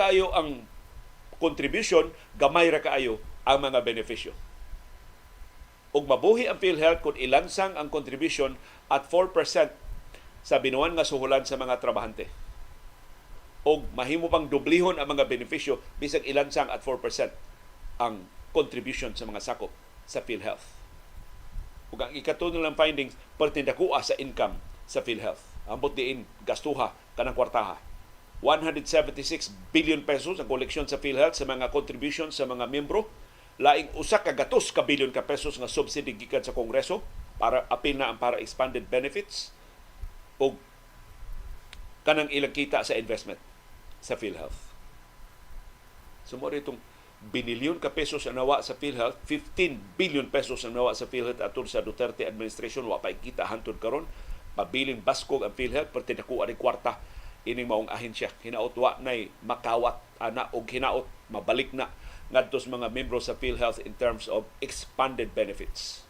kaayo ang contribution, gamay ra kaayo ang mga benepisyo. Ug mabuhi ang PhilHealth kung ilansang ang contribution at 4% sa binuan nga suhulan sa mga trabahante. O mahimo pang dublihon ang mga benepisyo bisag ilansang at 4% ang contribution sa mga sakop sa PhilHealth. Ug ang ikatunol ng findings, pertindakua sa income sa PhilHealth. Ambot diin gastuha kanang kwartaha. 176 billion pesos ang koleksyon sa PhilHealth sa mga contribution sa mga miyembro. Laing usa ka gatos ka bilyon ka pesos nga subsidy gikan sa Kongreso para apil na ang para expanded benefits o kanang ilang kita sa investment sa PhilHealth. Sumoro itong binilyon ka pesos ang nawa sa PhilHealth, 15 billion pesos ang nawa sa PhilHealth atol sa Duterte administration, wa pa kita hantod karon. Pabiling baskog ang PhilHealth perti nakuha ni kwarta ining maong ahensya. Hinaot wa nay makawat ana og hinaot mabalik na ngadto sa mga membro sa PhilHealth in terms of expanded benefits.